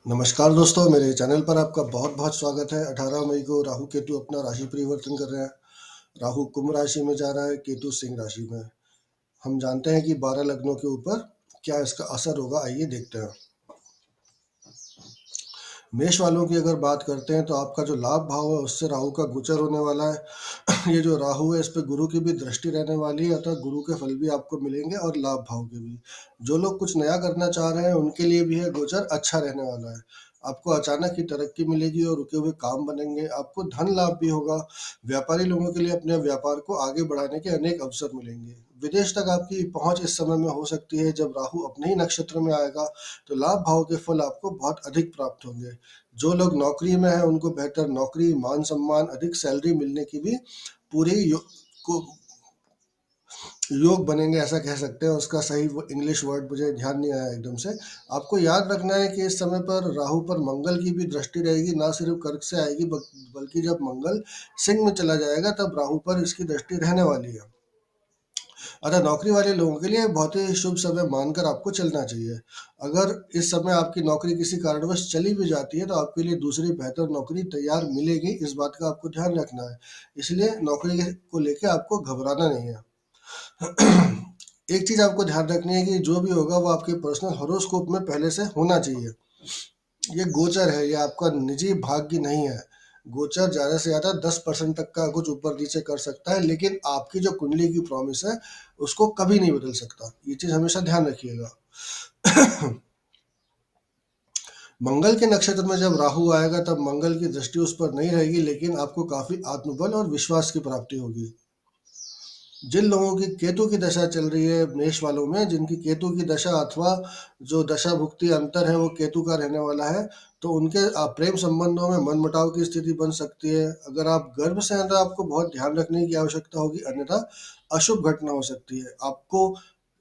नमस्कार दोस्तों, मेरे चैनल पर आपका बहुत-बहुत स्वागत है। 18 मई को राहु केतु अपना राशि परिवर्तन कर रहे हैं। राहु कुंभ राशि में जा रहा है, केतु सिंह राशि में। हम जानते हैं कि 12 लग्नों के ऊपर क्या इसका असर होगा, आइए देखते हैं। मेष वालों की अगर बात करते हैं तो आपका जो लाभ भाव है उससे राहु का गोचर होने वाला है। ये जो राहु है इस पे गुरु की भी दृष्टि रहने वाली है, अतः गुरु के फल भी आपको मिलेंगे और लाभ भाव के भी। जो लोग कुछ नया करना चाह रहे हैं उनके लिए भी है गोचर अच्छा रहने वाला है। आपको अचानक ही तरक्की मिलेगी और रुके हुए काम बनेंगे, आपको धन लाभ भी होगा। व्यापारी लोगों के लिए अपने व्यापार को आगे बढ़ाने के अनेक अवसर मिलेंगे। विदेश तक आपकी पहुंच इस समय में हो सकती है। जब राहु अपने ही नक्षत्र में आएगा तो लाभ भाव के फल आपको बहुत अधिक प्राप्त होंगे। जो लोग नौकरी में हैं उनको बेहतर नौकरी, मान सम्मान, अधिक सैलरी मिलने की भी पूरी को योग बनेंगे, ऐसा कह सकते हैं। उसका सही इंग्लिश वर्ड मुझे ध्यान नहीं आया एकदम से। आपको याद रखना है कि इस समय पर राहु पर मंगल की भी दृष्टि रहेगी। ना सिर्फ कर्क से आएगी बल्कि जब मंगल सिंह में चला जाएगा तब राहु पर इसकी दृष्टि रहने वाली है। अतः नौकरी वाले लोगों के लिए बहुत ही शुभ समय मानकर आपको चलना चाहिए। अगर इस समय आपकी नौकरी किसी कारणवश चली भी जाती है तो आपके लिए दूसरी बेहतर नौकरी तैयार मिलेगी, इस बात का आपको ध्यान रखना है। इसलिए नौकरी को लेकर आपको घबराना नहीं है। एक चीज आपको ध्यान रखनी है कि जो भी होगा वो आपके पर्सनल हॉरोस्कोप में पहले से होना चाहिए। ये गोचर है, ये आपका निजी भाग्य नहीं है। गोचर ज़्यादा से ज़्यादा 10% तक का कुछ ऊपर नीचे कर सकता है, लेकिन आपकी जो कुंडली की प्रॉमिस है उसको कभी नहीं बदल सकता। ये चीज़ हमेशा ध्यान रखिएगा। मंगल के नक्षत्र में जब राहु आएगा तब मंगल की दृष्टि उस पर नहीं रहेगी, लेकिन आपको काफ़ी आत्मबल और विश्वास की प्राप्ति होगी। जिन लोगों की केतु की दशा चल रही है, मेष वालों में जिनकी केतु की दशा अथवा जो दशा भुक्ति अंतर है वो केतु का रहने वाला है, तो उनके प्रेम संबंधों में मनमुटाव की स्थिति बन सकती है। अगर आप गर्भ से हैं तो आपको बहुत ध्यान रखने की आवश्यकता होगी, अन्यथा अशुभ घटना हो सकती है। आपको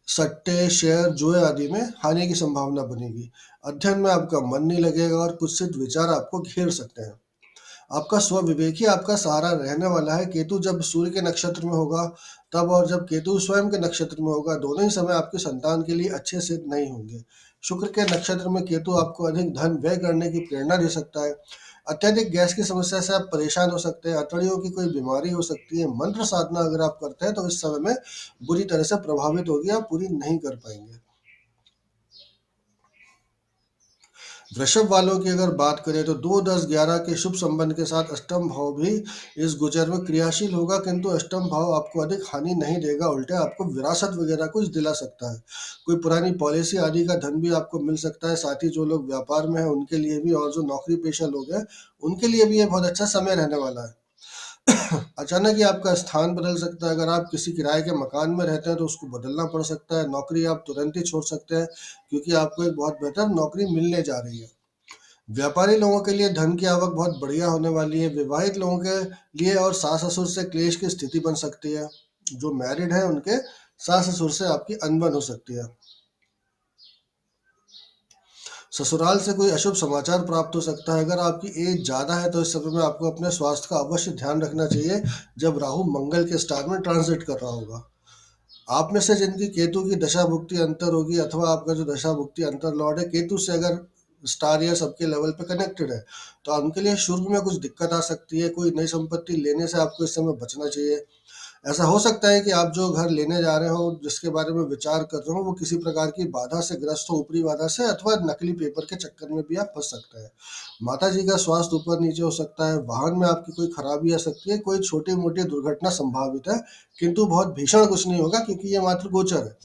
सट्टे, शेयर, जुए आदि में हानि की संभावना बनेगी। अध्ययन में आपका मन नहीं लगेगा और कुत्सित विचार आपको घेर सकते हैं। आपका स्व विवेक ही आपका सहारा रहने वाला है। केतु जब सूर्य के नक्षत्र में होगा तब, और जब केतु स्वयं के नक्षत्र में होगा, दोनों ही समय आपके संतान के लिए अच्छे सिद्ध नहीं होंगे। शुक्र के नक्षत्र में केतु आपको अधिक धन व्यय करने की प्रेरणा दे सकता है। अत्यधिक गैस की समस्या से आप परेशान हो सकते हैं। अतड़ियों की कोई बीमारी हो सकती है। मंत्र साधना अगर आप करते हैं तो इस समय में बुरी तरह से प्रभावित होगी, आप पूरी नहीं कर पाएंगे। वृषभ वालों की अगर बात करें तो 2, 10, 11 के शुभ संबंध के साथ अष्टम भाव भी इस गोचर में क्रियाशील होगा, किंतु अष्टम भाव आपको अधिक हानि नहीं देगा, उल्टे आपको विरासत वगैरह कुछ दिला सकता है। कोई पुरानी पॉलिसी आदि का धन भी आपको मिल सकता है। साथ ही जो लोग व्यापार में हैं उनके लिए भी, और जो नौकरी पेशा लोग हैं उनके लिए भी ये बहुत अच्छा समय रहने वाला है। अचानक ही आपका स्थान बदल सकता है। अगर आप किसी किराए के मकान में रहते हैं तो उसको बदलना पड़ सकता है। नौकरी आप तुरंत ही छोड़ सकते हैं क्योंकि आपको एक बहुत बेहतर नौकरी मिलने जा रही है। व्यापारी लोगों के लिए धन की आवक बहुत बढ़िया होने वाली है। विवाहित लोगों के लिए और सास ससुर से क्लेश की स्थिति बन सकती है। जो मैरिड है उनके सास ससुर से आपकी अनबन हो सकती है। ससुराल से कोई अशुभ समाचार प्राप्त हो सकता है। अगर आपकी एज ज़्यादा है तो इस समय में आपको अपने स्वास्थ्य का अवश्य ध्यान रखना चाहिए, जब राहु मंगल के स्टार में ट्रांजिट कर रहा होगा। आप में से जिनकी केतु की दशा भुक्ति अंतर होगी, अथवा आपका जो दशा भुक्ति अंतर लॉर्ड है केतु से अगर स्टार या सबके लेवल पे कनेक्टेड है, तो उनके लिए शुरू में कुछ दिक्कत आ सकती है। कोई नई संपत्ति लेने से आपको इस समय बचना चाहिए। ऐसा हो सकता है कि आप जो घर लेने जा रहे हो, जिसके बारे में विचार कर रहे हो, वो किसी प्रकार की बाधा से ग्रस्त हो, ऊपरी बाधा से, अथवा नकली पेपर के चक्कर में भी आप फंस सकते हैं। माता जी का स्वास्थ्य ऊपर नीचे हो सकता है। वाहन में आपकी कोई खराबी आ सकती है। कोई छोटी मोटी दुर्घटना संभावित है, किंतु बहुत भीषण कुछ नहीं होगा क्योंकि ये मात्र गोचर है।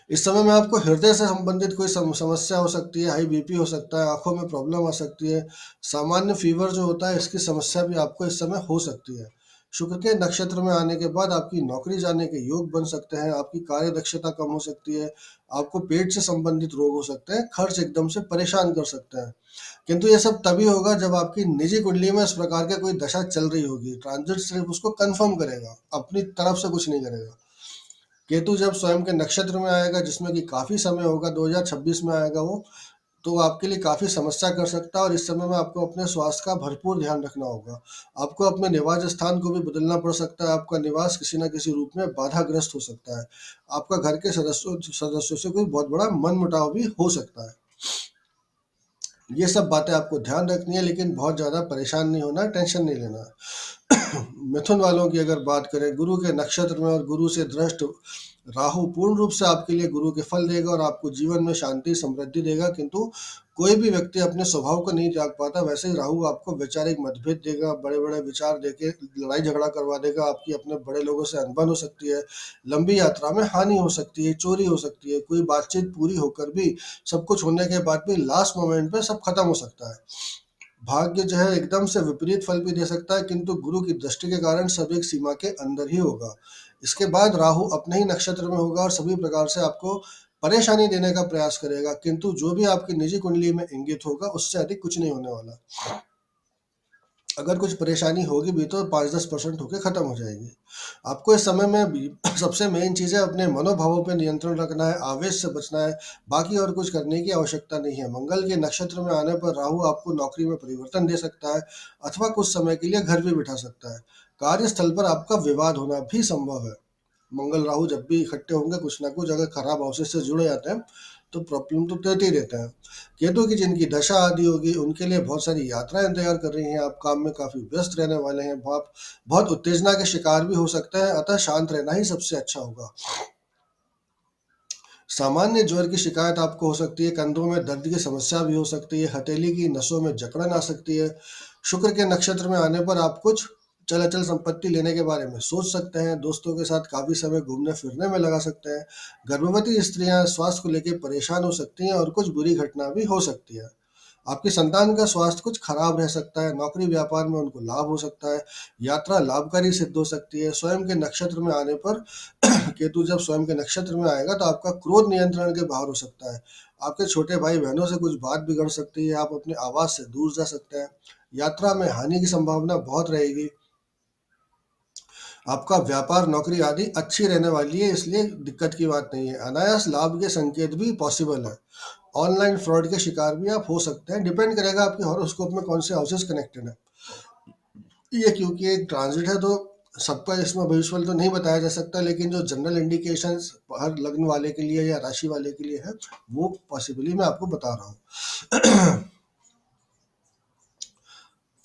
इस समय में आपको हृदय से संबंधित कोई समस्या हो सकती है। हाई बीपी हो सकता है, आंखों में प्रॉब्लम आ सकती है। सामान्य फीवर जो होता है इसकी समस्या भी आपको इस समय हो सकती है। शुक्र के नक्षत्र में आने के बाद आपकी नौकरी जाने के योग बन सकते हैं। आपकी कार्य दक्षता कम हो सकती है। आपको पेट से संबंधित रोग हो सकते हैं। खर्च एकदम से परेशान कर सकते हैं। किंतु ये सब तभी होगा जब आपकी निजी कुंडली में इस प्रकार के कोई दशा चल रही होगी। ट्रांजिट सिर्फ उसको कंफर्म करेगा, अपनी तरफ से कुछ नहीं करेगा। केतु जब स्वयं के नक्षत्र में आएगा, जिसमें कि काफी समय होगा, 2026 में आएगा वो, तो आपके लिए काफी समस्या कर सकता है। और इस समय में आपको अपने स्वास्थ्य का भरपूर ध्यान रखना होगा। आपको अपने निवास स्थान को भी बदलना पड़ सकता है। आपका निवास किसी न किसी रूप में बाधाग्रस्त हो सकता है। आपका घर के सदस्यों सदस्यों से कोई बहुत बड़ा मन मुटाव भी हो सकता है। ये सब बातें आपको ध्यान रखनी है, लेकिन बहुत ज़्यादा परेशान नहीं होना, टेंशन नहीं लेना। मिथुन वालों की अगर बात करें, गुरु के नक्षत्र में और गुरु से दृष्ट राहु पूर्ण रूप से आपके लिए गुरु के फल देगा और आपको जीवन में शांति समृद्धि देगा, किंतु कोई भी व्यक्ति अपने स्वभाव को नहीं त्याग पाता। वैसे ही राहु आपको वैचारिक मतभेद देगा, बड़े बड़े विचार देके लड़ाई झगड़ा करवा देगा, आपकी अपने बड़े लोगों से अनबन हो सकती है, लंबी यात्रा में हानि हो सकती है, चोरी हो सकती है, कोई बातचीत पूरी होकर भी, सब कुछ होने के बाद भी लास्ट मोमेंट पे सब खत्म हो सकता है। भाग्य जो है एकदम से विपरीत फल भी दे सकता है, किंतु गुरु की दृष्टि के कारण सब एक सीमा के अंदर ही होगा। इसके बाद राहु अपने ही नक्षत्र में होगा और सभी प्रकार से आपको परेशानी देने का प्रयास करेगा, किंतु जो भी आपकी निजी कुंडली में इंगित होगा उससे अधिक कुछ नहीं होने वाला। अगर कुछ परेशानी होगी भी तो 5-10% होके खत्म हो जाएगी। आपको इस समय में भी सबसे मेन चीज़ है अपने मनोभावों पे नियंत्रण रखना है, आवेश से बचना है, बाकी और कुछ करने की आवश्यकता नहीं है। मंगल के नक्षत्र में आने पर राहु आपको नौकरी में परिवर्तन दे सकता है अथवा कुछ समय के लिए घर भी बिठा सकता है। कार्यस्थल पर आपका विवाद होना भी संभव है। मंगल राहु जब भी इकट्ठे होंगे, कुछ ना कुछ अगर खराब हाउसेस से जुड़े जाते हैं तो प्रॉब्लम तो देते ही रहते हैं। केतु की जिनकी दशा आदि होगी उनके लिए बहुत सारी यात्राएं तैयार कर रही हैं, आप काम में काफी व्यस्त रहने वाले हैं, बहुत बहुत उत्तेजना के शिकार भी हो सकते हैं, अतः शांत रहना ही सबसे अच्छा होगा। सामान्य ज्वर की शिकायत आपको हो सकती है, कंधों में दर्द की समस्या भी हो सकती है, हथेली की नसों में जकड़न आ सकती है। शुक्र के नक्षत्र में आने पर आप कुछ चल अचल संपत्ति लेने के बारे में सोच सकते हैं, दोस्तों के साथ काफी समय घूमने फिरने में लगा सकते हैं। गर्भवती स्त्रियां स्वास्थ्य को लेकर परेशान हो सकती हैं और कुछ बुरी घटना भी हो सकती है। आपकी संतान का स्वास्थ्य कुछ खराब रह सकता है, नौकरी व्यापार में उनको लाभ हो सकता है, यात्रा लाभकारी सिद्ध हो सकती है। स्वयं के नक्षत्र में आने पर केतु जब स्वयं के नक्षत्र में आएगा तो आपका क्रोध नियंत्रण के बाहर हो सकता है। आपके छोटे भाई बहनों से कुछ बात बिगड़ सकती है, आप अपने आवाज से दूर जा सकते हैं। यात्रा में हानि की संभावना बहुत रहेगी। आपका व्यापार नौकरी आदि अच्छी रहने वाली है, इसलिए दिक्कत की बात नहीं है। अनायास लाभ के संकेत भी पॉसिबल है। ऑनलाइन फ्रॉड के शिकार भी आप हो सकते हैं, डिपेंड करेगा आपके हॉरोस्कोप में कौन से हाउसेस कनेक्टेड है। ये क्योंकि एक ट्रांजिट है तो सबका इसमें भविष्यफल तो नहीं बताया जा सकता, लेकिन जो जनरल इंडिकेशंस हर लग्न वाले के लिए या राशि वाले के लिए है वो पॉसिबली मैं आपको बता रहा हूँ।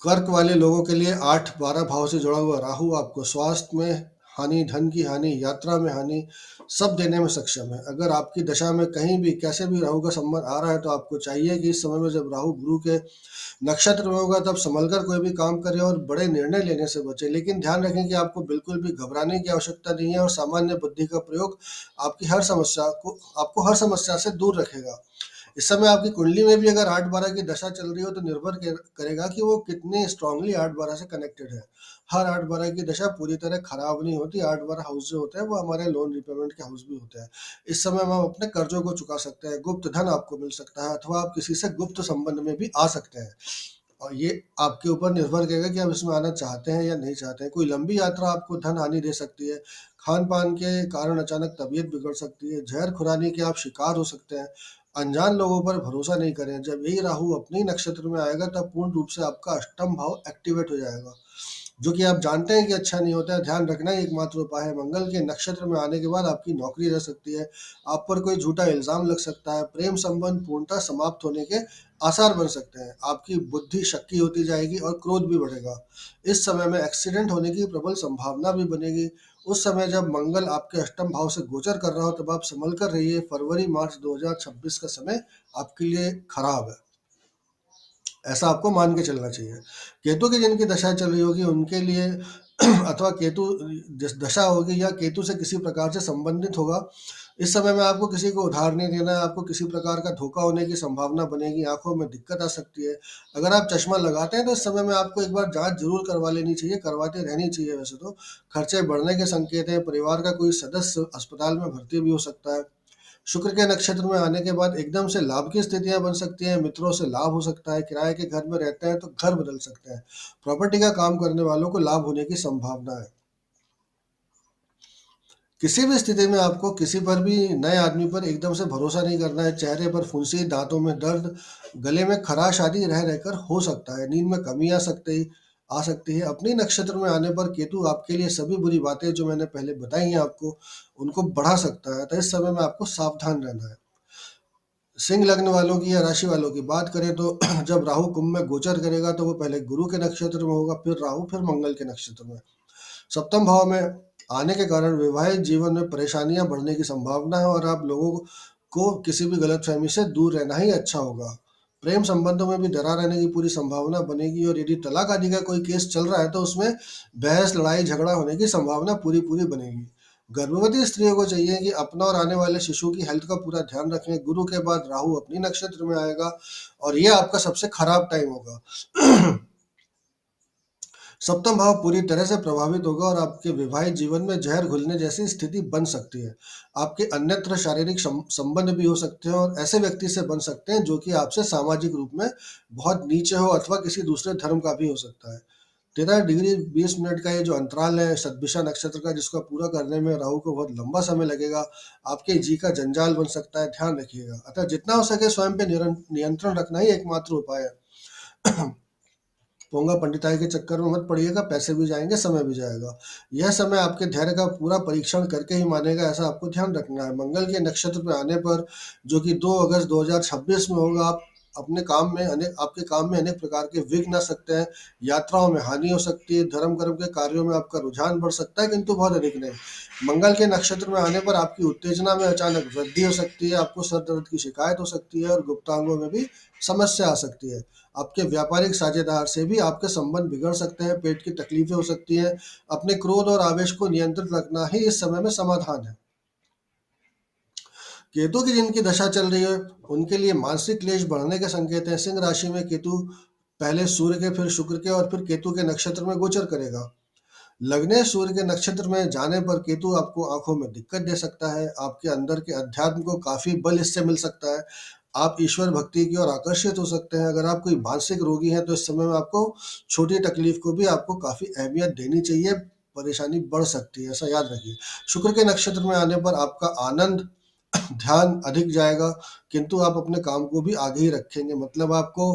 कर्क वाले लोगों के लिए 8-12 भाव से जुड़ा हुआ राहु आपको स्वास्थ्य में हानि, धन की हानि, यात्रा में हानि सब देने में सक्षम है। अगर आपकी दशा में कहीं भी कैसे भी राहु का संबंध आ रहा है तो आपको चाहिए कि इस समय में जब राहु गुरु के नक्षत्र में होगा तब संभल कर कोई भी काम करें और बड़े निर्णय लेने से बचें। लेकिन ध्यान रखें कि आपको बिल्कुल भी घबराने की आवश्यकता नहीं है और सामान्य बुद्धि का प्रयोग आपको हर समस्या से दूर रखेगा। इस समय आपकी कुंडली में भी अगर 8-12 की दशा चल रही हो तो निर्भर करेगा कि वो कितने स्ट्रांगली 8-12 से कनेक्टेड है। हर 8-12 की दशा पूरी तरह खराब नहीं होती। 8-12 हाउस जो होते हैं वो हमारे लोन रिपेमेंट के हाउस भी होते हैं। इस समय हम अपने कर्जों को चुका सकते हैं, गुप्त धन आपको मिल सकता है अथवा आप किसी से गुप्त संबंध में भी आ सकते हैं। और ये आपके ऊपर निर्भर करेगा कि आप इसमें आना चाहते हैं या नहीं चाहते हैं। कोई लंबी यात्रा आपको धन हानि दे सकती है, खान पान के कारण अचानक तबीयत बिगड़ सकती है, जहर खुरानी के आप शिकार हो सकते हैं। अनजान लोगों पर भरोसा नहीं करें। जब यही राहु अपने ही नक्षत्र में आएगा तब पूर्ण रूप से आपका अष्टम भाव एक्टिवेट हो जाएगा, जो कि आप जानते हैं कि अच्छा नहीं होता है। ध्यान रखना ही एकमात्र उपाय है। मंगल के नक्षत्र में आने के बाद आपकी नौकरी रह सकती है, आप पर कोई झूठा इल्जाम लग सकता है, प्रेम संबंध पूर्णतः समाप्त होने के आसार बन सकते हैं, आपकी बुद्धि शक्की होती जाएगी और क्रोध भी बढ़ेगा। इस समय में एक्सीडेंट होने की प्रबल संभावना भी बनेगी। उस समय जब मंगल आपके अष्टम भाव से गोचर कर रहा हो तब आप संभल कर रहिए। फरवरी मार्च 2026 का समय आपके लिए खराब है, ऐसा आपको मान के चलना चाहिए। केतु की जिनकी दशा चल रही होगी उनके लिए अथवा केतु जिस दशा होगी या केतु से किसी प्रकार से संबंधित होगा, इस समय में आपको किसी को उधार नहीं देना है, आपको किसी प्रकार का धोखा होने की संभावना बनेगी, आंखों में दिक्कत आ सकती है। अगर आप चश्मा लगाते हैं तो इस समय में आपको एक बार जांच जरूर करवा लेनी चाहिए, करवाते रहनी चाहिए। वैसे तो खर्चे बढ़ने के संकेत हैं, परिवार का कोई सदस्य अस्पताल में भर्ती भी हो सकता है। शुक्र के नक्षत्र में आने के बाद एकदम से लाभ की स्थितियां बन सकती हैं, मित्रों से लाभ हो सकता है, किराए के घर में रहते हैं तो घर बदल सकते हैं, प्रॉपर्टी का काम करने वालों को लाभ होने की संभावना है। किसी भी स्थिति में आपको किसी पर भी नए आदमी पर एकदम से भरोसा नहीं करना है। चेहरे पर फुंसी, दांतों में दर्द, गले में खराश आदि रह रहकर हो सकता है। नींद में कमी आ सकती है। अपनी नक्षत्र में आने पर केतु आपके लिए सभी बुरी बातें जो मैंने पहले बताई हैं आपको, उनको बढ़ा सकता है। तो इस समय में आपको सावधान रहना है। सिंह लग्न वालों की या राशि वालों की बात करें तो जब राहु कुंभ में गोचर करेगा तो वो पहले गुरु के नक्षत्र में होगा, फिर राहु, फिर मंगल के नक्षत्र में। सप्तम भाव में आने के कारण वैवाहिक जीवन में परेशानियां बढ़ने की संभावना है और आप लोगों को किसी भी गलतफहमी से दूर रहना ही अच्छा होगा। प्रेम संबंधों में भी दरार रहने की पूरी संभावना बनेगी और यदि तलाक आदि का कोई केस चल रहा है तो उसमें बहस, लड़ाई, झगड़ा होने की संभावना पूरी पूरी बनेगी। गर्भवती स्त्रियों को चाहिए कि अपना और आने वाले शिशु की हेल्थ का पूरा ध्यान रखें। गुरु के बाद राहु अपनी नक्षत्र में आएगा और ये आपका सबसे खराब टाइम होगा। सप्तम भाव पूरी तरह से प्रभावित होगा और आपके वैवाहिक जीवन में जहर घुलने जैसी स्थिति बन सकती है। आपके अन्यत्र शारीरिक संबंध भी हो सकते हैं और ऐसे व्यक्ति से बन सकते हैं जो कि आपसे सामाजिक रूप में बहुत नीचे हो अथवा किसी दूसरे धर्म का भी हो सकता है। 13 डिग्री 20 मिनट का ये जो अंतराल है सतभिषा नक्षत्र का, जिसका पूरा करने में राहु को बहुत लंबा समय लगेगा। आपके जी का जंजाल बन सकता है, ध्यान रखिएगा। अतः जितना हो सके स्वयं पे नियंत्रण रखना ही एकमात्र उपाय है। पोंगा पंडिताई के चक्कर में मत पड़िएगा, पैसे भी जाएंगे, समय भी जाएगा। यह समय आपके धैर्य का पूरा परीक्षण करके ही मानेगा, ऐसा आपको ध्यान रखना है। मंगल के नक्षत्र में आने पर, जो कि 2 अगस्त 2026 में होगा, आप अपने काम में अनेक आपके काम में अनेक प्रकार के विघ्न आ सकते हैं। यात्राओं में हानि हो सकती है, धर्म कर्म के कार्यों में आपका रुझान बढ़ सकता है, किंतु बहुत अधिक नहीं। मंगल के नक्षत्र में आने पर आपकी उत्तेजना में अचानक वृद्धि हो सकती है, आपको सर दर्द की शिकायत हो सकती है और गुप्तांगों में भी समस्या आ सकती है। आपके व्यापारिक साझेदार से भी आपके संबंध बिगड़ सकते हैं, पेट की तकलीफें हो सकती हैं। अपने क्रोध और आवेश को नियंत्रित रखना ही इस समय में समाधान है। केतु की जिनकी दशा चल रही है उनके लिए मानसिक क्लेश बढ़ने के संकेत हैं। सिंह राशि में केतु पहले सूर्य के, फिर शुक्र के और फिर केतु के नक्षत्र में गोचर करेगा। लग्ने सूर्य के नक्षत्र में जाने पर केतु आपको आंखों में दिक्कत दे सकता है। आपके अंदर के अध्यात्म को काफी बल इससे मिल सकता है। आप ईश्वर भक्ति की ओर आकर्षित हो सकते हैं। अगर आप कोई मानसिक रोगी हैं तो इस समय में आपको छोटी तकलीफ को भी आपको काफी अहमियत देनी चाहिए, परेशानी बढ़ सकती है, ऐसा याद रखिए। शुक्र के नक्षत्र में आने पर आपका आनंद, ध्यान अधिक जाएगा, किंतु आप अपने काम को भी आगे ही रखेंगे। मतलब आपको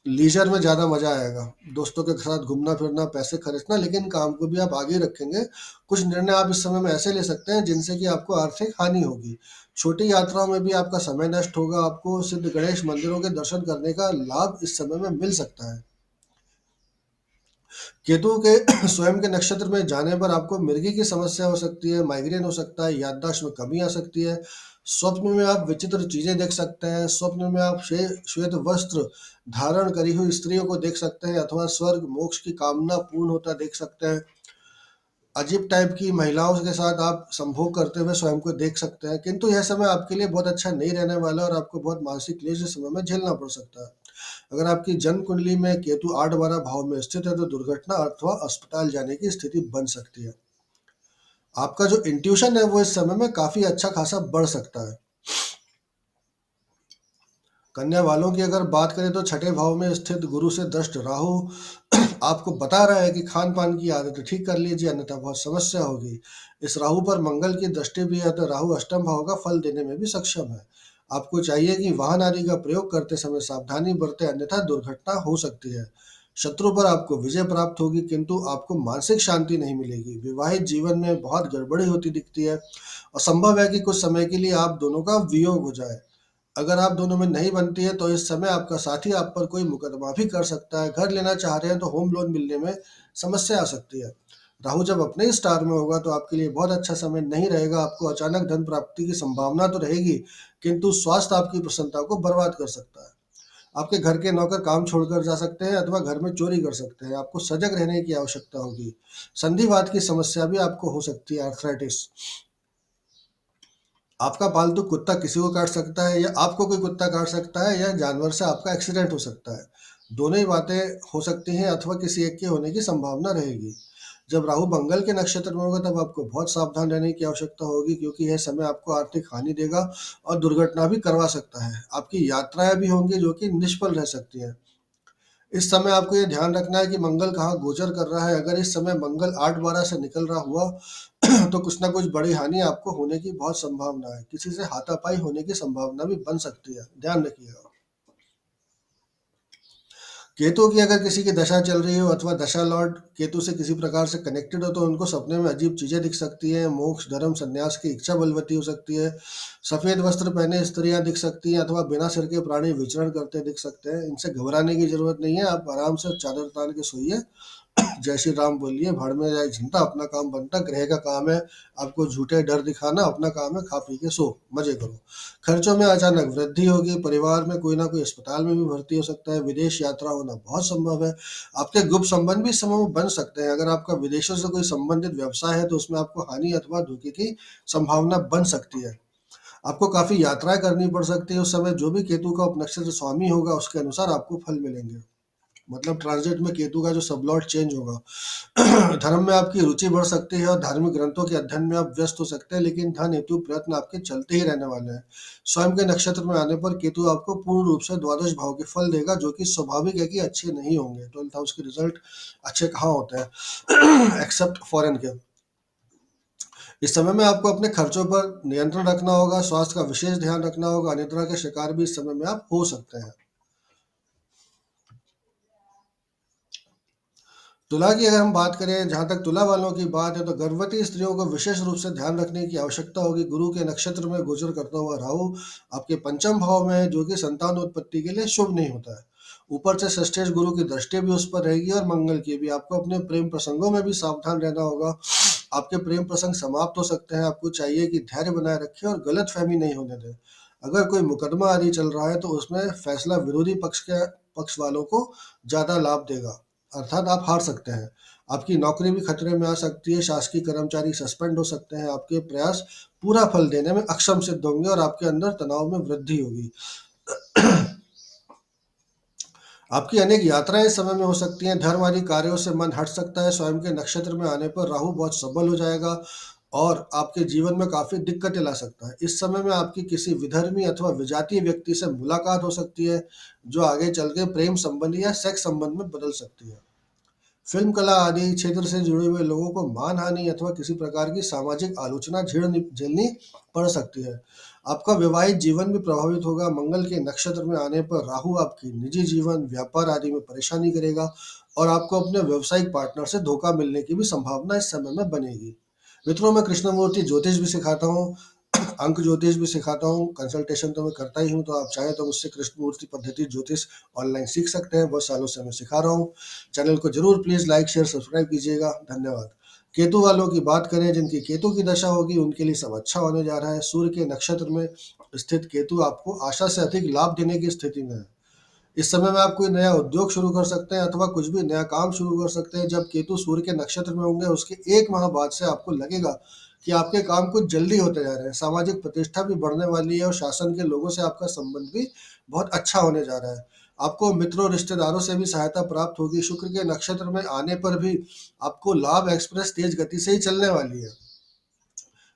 लीजर में ज़्यादा मज़ा आएगा, दोस्तों के साथ घूमना फिरना, पैसे खर्चना, लेकिन काम को भी आप आगे रखेंगे। कुछ निर्णय आप इस समय में ऐसे ले सकते हैं जिनसे कि आपको आर्थिक हानि होगी। छोटी यात्राओं में भी आपका समय नष्ट होगा। आपको सिद्ध गणेश मंदिरों के दर्शन करने का लाभ इस समय में मिल सकता है। केतु के स्वयं के नक्षत्र में जाने पर आपको मिर्गी की समस्या हो सकती है, माइग्रेन हो सकता है, याददाश्त में कमी आ सकती है। स्वप्न में आप विचित्र चीजें देख सकते हैं। स्वप्न में आप श्वेत वस्त्र धारण करी हुई स्त्रियों को देख सकते हैं अथवा स्वर्ग मोक्ष की कामना पूर्ण होता देख सकते हैं। अजीब टाइप की महिलाओं के साथ आप संभोग करते हुए स्वयं को देख सकते हैं, किंतु यह समय आपके लिए बहुत अच्छा नहीं रहने वाला और आपको बहुत मानसिक क्लेश इस समय में झेलना पड़ सकता है। अगर आपकी जन्म कुंडली में केतु 8-12 भाव में स्थित है तो दुर्घटना अथवा अस्पताल जाने की स्थिति बन सकती है। आपका जो इंट्यूशन है वो इस समय में काफी अच्छा खासा बढ़ सकता है। कन्या वालों की अगर बात करें तो छठे भाव में स्थित गुरु से दृष्ट राहु आपको बता रहा है कि खान पान की आदत ठीक कर लीजिए, अन्यथा बहुत समस्या होगी। इस राहु पर मंगल की दृष्टि भी है तो राहु अष्टम भाव का फल देने में भी सक्षम है। आपको चाहिए कि वाहन आदि का प्रयोग करते समय सावधानी बरतें, अन्यथा दुर्घटना हो सकती है। शत्रु पर आपको विजय प्राप्त होगी, किंतु आपको मानसिक शांति नहीं मिलेगी। विवाहित जीवन में बहुत गड़बड़ी होती दिखती है और संभव है कि कुछ समय के लिए आप दोनों का वियोग हो जाए। अगर आप दोनों में नहीं बनती है तो इस समय आपका साथी आप पर कोई मुकदमा भी कर सकता है। घर लेना चाह रहे हैं तो होम लोन मिलने में समस्या आ सकती है। राहु जब अपने ही स्टार में होगा तो आपके लिए बहुत अच्छा समय नहीं रहेगा। आपको अचानक धन प्राप्ति की संभावना तो रहेगी, किंतु स्वास्थ्य आपकी प्रसन्नता को बर्बाद कर सकता है। आपके घर के नौकर काम छोड़कर जा सकते हैं अथवा घर में चोरी कर सकते हैं। आपको सजग रहने की आवश्यकता होगी। संधिवात की समस्या भी आपको हो सकती है, आर्थराइटिस। आपका पालतू कुत्ता किसी को काट सकता है या आपको कोई कुत्ता काट सकता है या जानवर से आपका एक्सीडेंट हो सकता है। दोनों ही बातें हो सकती हैं अथवा किसी एक के होने की संभावना रहेगी। जब राहु मंगल के नक्षत्र में होगा तब आपको बहुत सावधान रहने की आवश्यकता होगी, क्योंकि यह समय आपको आर्थिक हानि देगा और दुर्घटना भी करवा सकता है। आपकी यात्राएं भी होंगी जो कि निष्फल रह सकती हैं। इस समय आपको ये ध्यान रखना है कि मंगल कहाँ गोचर कर रहा है। अगर इस समय मंगल 8-12 से निकल रहा हुआ तो कुछ ना कुछ बड़ी हानि आपको होने की बहुत संभावना है। किसी से हाथापाई होने की संभावना भी बन सकती है, ध्यान रखिएगा। केतु की अगर किसी की दशा चल रही हो अथवा दशा लॉर्ड केतु से किसी प्रकार से कनेक्टेड हो तो उनको सपने में अजीब चीजें दिख सकती हैं, मोक्ष, धर्म, संन्यास की इच्छा बलवती हो सकती है, सफेद वस्त्र पहने स्त्रियां दिख सकती हैं अथवा बिना सिर के प्राणी विचरण करते दिख सकते हैं। इनसे घबराने की जरूरत नहीं है, आप आराम से चादर तान के सोइए। जय श्री राम बोलिए, भाड़ में जाए चिंता, अपना काम बनता। ग्रह का काम है आपको झूठे डर दिखाना, अपना काम है खा पी के सो, मजे करो। खर्चों में अचानक वृद्धि होगी, परिवार में कोई ना कोई अस्पताल में भी भर्ती हो सकता है, विदेश यात्रा होना बहुत संभव है। आपके गुप्त संबंध भी इस समय में बन सकते हैं। अगर आपका विदेशों से कोई संबंधित व्यवसाय है तो उसमें आपको हानि अथवा धोखे की संभावना बन सकती है। आपको काफी यात्राएं करनी पड़ सकती है उस समय। जो भी केतु का उपनक्षत्र स्वामी होगा उसके अनुसार आपको फल मिलेंगे। मतलब ट्रांजिट में केतु का जो सबलॉर्ड चेंज होगा। धर्म में आपकी रुचि बढ़ सकती है और धार्मिक ग्रंथों के अध्ययन में आप व्यस्त हो सकते हैं, लेकिन धन हेतु प्रयत्न आपके चलते ही रहने वाले हैं। स्वयं के नक्षत्र में आने पर केतु आपको पूर्ण रूप से द्वादश भाव के फल देगा, जो कि स्वाभाविक है कि अच्छे नहीं होंगे। 12th हाउस के रिजल्ट अच्छे कहाँ होते हैं एक्सेप्ट फॉरेन के। इस समय में आपको अपने खर्चों पर नियंत्रण रखना होगा, स्वास्थ्य का विशेष ध्यान रखना होगा, अनिद्रा के शिकार भी इस समय में आप हो सकते हैं। तुला की अगर हम बात करें, जहाँ तक तुला वालों की बात है, तो गर्भवती स्त्रियों को विशेष रूप से ध्यान रखने की आवश्यकता होगी। गुरु के नक्षत्र में गोचर करता हुआ राहु आपके पंचम भाव में है, जो कि संतान उत्पत्ति के लिए शुभ नहीं होता है। ऊपर से षष्ठेश गुरु की दृष्टि भी उस पर रहेगी और मंगल की भी। आपको अपने प्रेम प्रसंगों में भी सावधान रहना होगा। आपके प्रेम प्रसंग समाप्त हो सकते हैं। आपको चाहिए कि धैर्य बनाए रखें और गलत फहमी नहीं होने दें। अगर कोई मुकदमा आदि चल रहा है तो उसमें फैसला विरोधी पक्ष वालों को ज्यादा लाभ देगा, अर्थात आप हार सकते हैं। आपकी नौकरी भी खतरे में आ सकती है, शासकीय कर्मचारी सस्पेंड हो सकते हैं। आपके प्रयास पूरा फल देने में अक्षम सिद्ध होंगे और आपके अंदर तनाव में वृद्धि होगी। आपकी अनेक यात्राएं इस समय में हो सकती हैं। धर्म आदि कार्यों से मन हट सकता है। स्वयं के नक्षत्र में आने पर राहु बहुत सबल हो जाएगा और आपके जीवन में काफी दिक्कतें ला सकता है। इस समय में आपकी किसी विधर्मी अथवा विजातीय व्यक्ति से मुलाकात हो सकती है, जो आगे चल के प्रेम संबंधी या सेक्स संबंध में बदल सकती है। फिल्म कला आदि क्षेत्र से जुड़े हुए लोगों को मानहानि अथवा किसी प्रकार की सामाजिक आलोचना झेलनी पड़ सकती है। आपका वैवाहिक जीवन भी प्रभावित होगा। मंगल के नक्षत्र में आने पर राहु आपकी निजी जीवन, व्यापार आदि में परेशानी करेगा और आपको अपने व्यावसायिक पार्टनर से धोखा मिलने की भी संभावना इस समय में बनेगी। मित्रों, मैं कृष्णमूर्ति ज्योतिष भी सिखाता हूँ, अंक ज्योतिष भी सिखाता हूँ। कंसल्टेशन तो मैं करता ही हूँ, तो आप चाहें तो मुझसे कृष्णमूर्ति पद्धति ज्योतिष ऑनलाइन सीख सकते हैं। बहुत सालों से मैं सिखा रहा हूँ। चैनल को जरूर प्लीज लाइक शेयर सब्सक्राइब कीजिएगा। धन्यवाद। केतु वालों की बात करें, जिनकी केतु की दशा होगी उनके लिए सब अच्छा होने जा रहा है। सूर्य के नक्षत्र में स्थित केतु आपको आशा से अधिक लाभ देने की स्थिति में है। इस समय में आप कोई नया उद्योग शुरू कर सकते हैं अथवा कुछ भी नया काम शुरू कर सकते हैं। जब केतु सूर्य के नक्षत्र में होंगे उसके 1 माह बाद से आपको लगेगा कि आपके काम कुछ जल्दी होते जा रहे हैं। सामाजिक प्रतिष्ठा भी बढ़ने वाली है और शासन के लोगों से आपका संबंध भी बहुत अच्छा होने जा रहा है। आपको मित्रों रिश्तेदारों से भी सहायता प्राप्त होगी। शुक्र के नक्षत्र में आने पर भी आपको लाभ एक्सप्रेस तेज गति से ही चलने वाली है।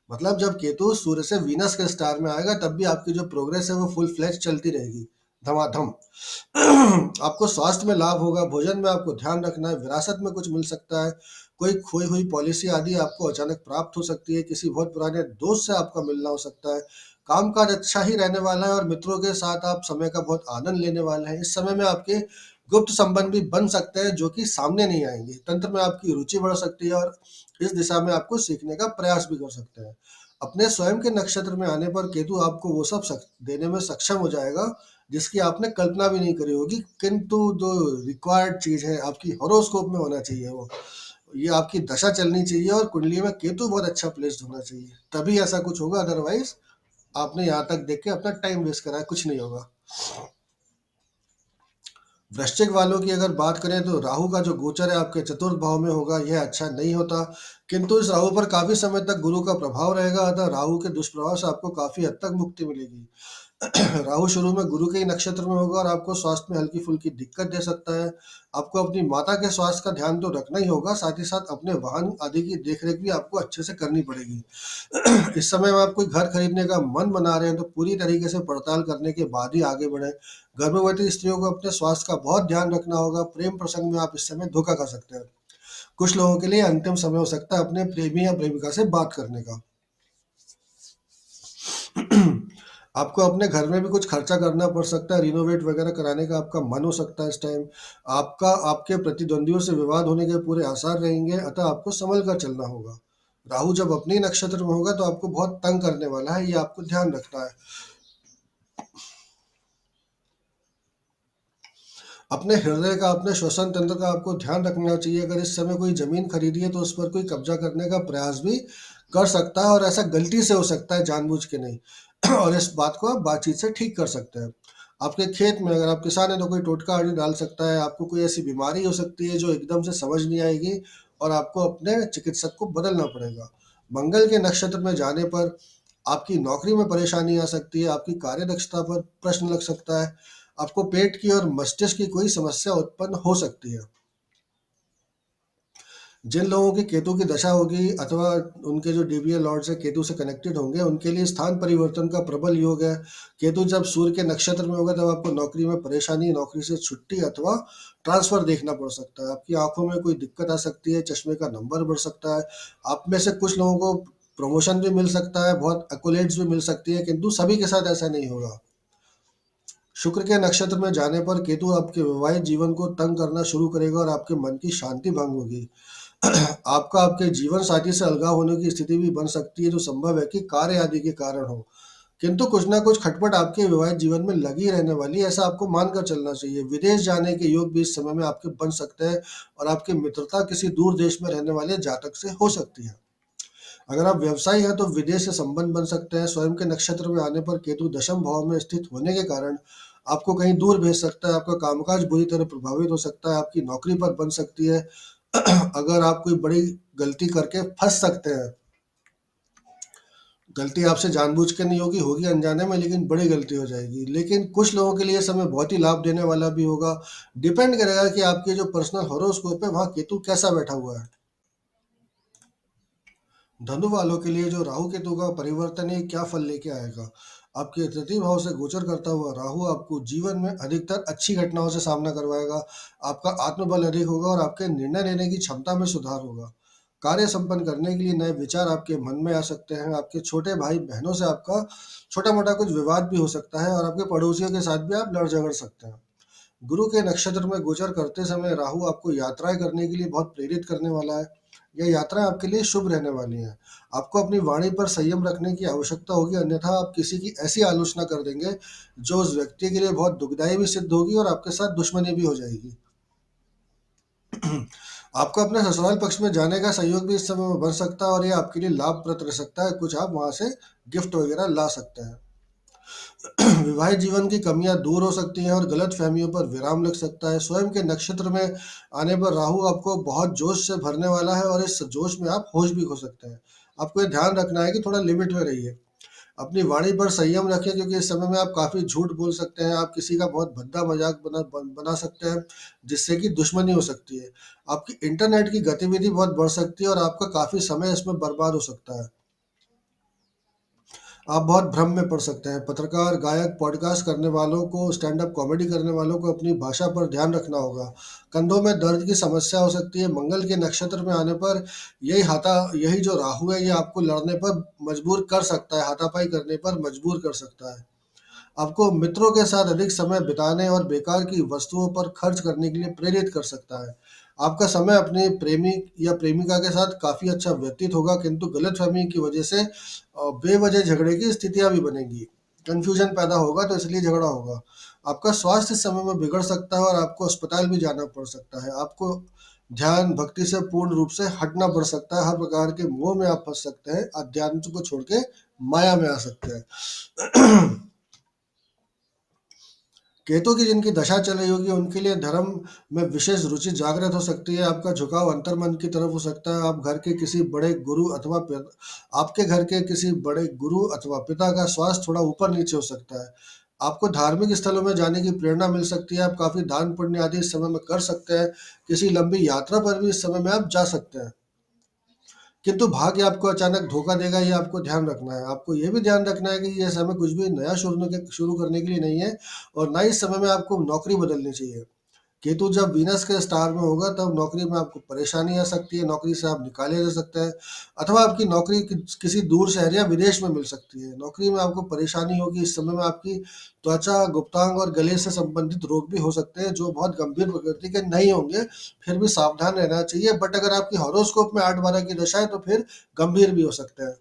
मतलब जब केतु सूर्य से वीनस के स्टार में आएगा तब भी आपकी जो प्रोग्रेस है वो फुल फ्लैश चलती रहेगी, धमाधम। आपको स्वास्थ्य में लाभ होगा। भोजन में आपको ध्यान रखना है। विरासत में कुछ मिल सकता है। कोई खोई हुई पॉलिसी आदि आपको अचानक प्राप्त हो सकती है। किसी बहुत पुराने दोस्त से आपका मिलना हो सकता है। कामकाज अच्छा ही रहने वाला है और मित्रों के साथ आप समय का बहुत आनंद लेने वाले हैं। इस समय में आपके गुप्त संबंध भी बन सकते हैं, जो कि सामने नहीं आएंगे। तंत्र में आपकी रुचि बढ़ सकती है और इस दिशा में आपको सीखने का प्रयास भी कर सकते हैं। अपने स्वयं के नक्षत्र में आने पर केतु आपको वो सब देने में सक्षम हो जाएगा जिसकी आपने कल्पना भी नहीं करी होगी। किंतु जो रिक्वायर्ड चीज है आपकी हॉरोस्कोप में होना चाहिए, वो ये आपकी दशा चलनी चाहिए और कुंडली में केतु बहुत अच्छा प्लेस्ड होना चाहिए, तभी ऐसा कुछ होगा। अदरवाइज आपने यहाँ तक देख के अपना टाइम वेस्ट करा है, कुछ नहीं होगा। वृश्चिक वालों की अगर बात करें तो राहु का जो गोचर है आपके चतुर्थ भाव में होगा, यह अच्छा नहीं होता। किंतु इस राहु पर काफी समय तक गुरु का प्रभाव रहेगा, अतः राहु के दुष्प्रभाव से आपको काफी हद तक मुक्ति मिलेगी। राहु शुरू में गुरु के ही नक्षत्र में होगा और आपको स्वास्थ्य में हल्की फुल्की दिक्कत दे सकता है। आपको अपनी माता के स्वास्थ्य का ध्यान तो रखना ही होगा, साथ ही साथ अपने वाहन आदि की देखरेख भी आपको अच्छे से करनी पड़ेगी। इस समय में आप कोई घर खरीदने का मन बना रहे हैं तो पूरी तरीके से पड़ताल करने के बाद ही आगे बढ़े। गर्भवती स्त्रियों को अपने स्वास्थ्य का बहुत ध्यान रखना होगा। प्रेम प्रसंग में आप इस समय धोखा खा सकते हैं। कुछ लोगों के लिए अंतिम समय हो सकता है अपने प्रेमी या प्रेमिका से बात करने का। आपको अपने घर में भी कुछ खर्चा करना पड़ सकता है, रिनोवेट वगैरह कराने का आपका मन हो सकता है इस टाइम। आपका आपके प्रतिद्वंदियों से विवाद होने के पूरे आसार रहेंगे, अतः आपको सँभल कर चलना होगा। राहु जब अपने ही नक्षत्र में होगा तो आपको बहुत तंग करने वाला है, ये आपको ध्यान रखना है। अपने हृदय का, अपने श्वसन तंत्र का आपको ध्यान रखना चाहिए। अगर इस समय कोई ज़मीन खरीदी है तो उस पर कोई कब्ज़ा करने का प्रयास भी कर सकता है, और ऐसा गलती से हो सकता है, जानबूझ के नहीं। और इस बात को आप बातचीत से ठीक कर सकते हैं। आपके खेत में अगर आप किसान हैं तो कोई टोटका आदि डाल सकता है, आपको कोई ऐसी बीमारी हो सकती है जो एकदम से समझ नहीं आएगी और आपको अपने चिकित्सक को बदलना पड़ेगा। मंगल के नक्षत्र में जाने पर आपकी नौकरी में परेशानी आ सकती है, आपकी कार्यदक्षता पर प्रश्न लग सकता है, आपको पेट की और मस्तिष्क की कोई समस्या उत्पन्न हो सकती है। जिन लोगों की केतु की दशा होगी अथवा उनके जो डीबीए लॉर्ड्स हैं केतु से कनेक्टेड होंगे, उनके लिए स्थान परिवर्तन का प्रबल योग है। केतु जब सूर्य के नक्षत्र में होगा तब आपको नौकरी में परेशानी, नौकरी से छुट्टी अथवा ट्रांसफर देखना पड़ सकता है। आपकी आंखों में कोई दिक्कत आ सकती है, चश्मे का नंबर बढ़ सकता है। आप में से कुछ लोगों को प्रमोशन भी मिल सकता है, बहुत एक्कोलेट्स भी मिल सकती है, किंतु सभी के साथ ऐसा नहीं होगा। शुक्र के नक्षत्र में जाने पर केतु आपके वैवाहिक जीवन को तंग करना शुरू करेगा और आपके मन की शांति भंग होगी। आपका आपके जीवन साथी से अलगाव होने की स्थिति भी बन सकती है, जो संभव है कि कार्य आदि के कारण हो। किंतु कुछ ना कुछ खटपट आपके विवाहित जीवन में लगी रहने वाली है, ऐसा आपको मानकर चलना चाहिए। विदेश जाने के योग भी इस समय में आपके बन सकते हैं, और आपकी मित्रता किसी दूर देश में रहने वाले जातक से हो सकती है। अगर आप व्यवसायी हैं तो विदेश से संबंध बन सकते हैं। स्वयं के नक्षत्र में आने पर केतु दशम भाव में स्थित होने के कारण आपको कहीं दूर भेज सकता है, आपका कामकाज बुरी तरह प्रभावित हो सकता है, आपकी नौकरी पर बन सकती है। अगर आप कोई बड़ी गलती करके फंस सकते हैं, गलती आपसे जानबूझ के नहीं होगी, होगी अनजाने में, लेकिन बड़ी गलती हो जाएगी। लेकिन कुछ लोगों के लिए ये समय बहुत ही लाभ देने वाला भी होगा। डिपेंड करेगा कि आपके जो पर्सनल हॉरोस्कोप है वहाँ केतु कैसा बैठा हुआ है। धनु वालों के लिए जो राहु केतु का परिवर्तन है क्या फल लेके आएगा। आपके तृतीय भाव से गोचर करता हुआ राहु आपको जीवन में अधिकतर अच्छी घटनाओं से सामना करवाएगा। आपका आत्मबल अधिक होगा और आपके निर्णय लेने की क्षमता में सुधार होगा। कार्य संपन्न करने के लिए नए विचार आपके मन में आ सकते हैं। आपके छोटे भाई बहनों से आपका छोटा मोटा कुछ विवाद भी हो सकता है, और आपके पड़ोसियों के साथ भी आप लड़ झगड़ सकते हैं। गुरु के नक्षत्र में गोचर करते समय राहु आपको यात्राएं करने के लिए बहुत प्रेरित करने वाला है। यह यात्राएं आपके लिए शुभ रहने वाली हैं। आपको अपनी वाणी पर संयम रखने की आवश्यकता होगी, अन्यथा आप किसी की ऐसी आलोचना कर देंगे जो उस व्यक्ति के लिए बहुत दुखदायी भी सिद्ध होगी और आपके साथ दुश्मनी भी हो जाएगी। आपको अपने ससुराल पक्ष में जाने का सहयोग भी इस समय में बन सकता है, और ये आपके लिए लाभप्रद रह सकता है। कुछ आप वहां से गिफ्ट वगैरह ला सकते हैं। विवाहित जीवन की कमियां दूर हो सकती हैं और गलत फहमियों पर विराम लग सकता है। स्वयं के नक्षत्र में आने पर राहु आपको बहुत जोश से भरने वाला है, और इस जोश में आप होश भी खो सकते हैं। आपको ये ध्यान रखना है कि थोड़ा लिमिट में रहिए। अपनी वाणी पर संयम रखें, क्योंकि इस समय में आप काफ़ी झूठ बोल सकते हैं। आप किसी का बहुत भद्दा मजाक बना सकते हैं, जिससे कि दुश्मनी हो सकती है। आपकी इंटरनेट की गतिविधि बहुत बढ़ सकती है और आपका काफ़ी समय इसमें बर्बाद हो सकता है। आप बहुत भ्रम में पड़ सकते हैं। पत्रकार, गायक, पॉडकास्ट करने वालों को, स्टैंड अप कॉमेडी करने वालों को अपनी भाषा पर ध्यान रखना होगा। कंधों में दर्द की समस्या हो सकती है। मंगल के नक्षत्र में आने पर यही जो राहु है ये आपको लड़ने पर मजबूर कर सकता है, हाथापाई करने पर मजबूर कर सकता है। आपको मित्रों के साथ अधिक समय बिताने और बेकार की वस्तुओं पर खर्च करने के लिए प्रेरित कर सकता है। आपका समय अपने प्रेमी या प्रेमिका के साथ काफ़ी अच्छा व्यतीत होगा, किंतु गलतफ़हमी की वजह से बेवजह झगड़े की स्थितियाँ भी बनेंगी। कन्फ्यूजन पैदा होगा तो इसलिए झगड़ा होगा। आपका स्वास्थ्य इस समय में बिगड़ सकता है और आपको अस्पताल भी जाना पड़ सकता है। आपको ध्यान भक्ति से पूर्ण रूप से हटना पड़ सकता है। हर प्रकार के मोह में आप फँस सकते हैं। अध्यात्म को छोड़ के माया में आ सकते हैं। केतु की जिनकी दशा चल रही होगी उनके लिए धर्म में विशेष रुचि जागृत हो सकती है। आपका झुकाव अंतर्मन की तरफ हो सकता है। आप घर के किसी बड़े गुरु अथवा आपके घर के किसी बड़े गुरु अथवा पिता का स्वास्थ्य थोड़ा ऊपर नीचे हो सकता है। आपको धार्मिक स्थलों में जाने की प्रेरणा मिल सकती है। आप काफ़ी दान पुण्य आदि इस समय में कर सकते हैं। किसी लंबी यात्रा पर भी इस समय में आप जा सकते हैं। किंतु भाग्य आपको अचानक धोखा देगा, ये आपको ध्यान रखना है। आपको ये भी ध्यान रखना है कि ये समय कुछ भी नया शुरू करने के लिए नहीं है, और ना इस समय में आपको नौकरी बदलनी चाहिए। केतु जब वीनस के स्टार में होगा तब नौकरी में आपको परेशानी आ सकती है, नौकरी से आप निकाले जा सकते हैं अथवा आपकी नौकरी किसी दूर शहर या विदेश में मिल सकती है। नौकरी में आपको परेशानी होगी, इस समय में आपकी त्वचा, गुप्तांग और गले से संबंधित रोग भी हो सकते हैं जो बहुत गंभीर प्रकृति के नहीं होंगे, फिर भी सावधान रहना चाहिए। बट अगर आपकी हॉरोस्कोप में 8-12 की दशा है तो फिर गंभीर भी हो सकते हैं।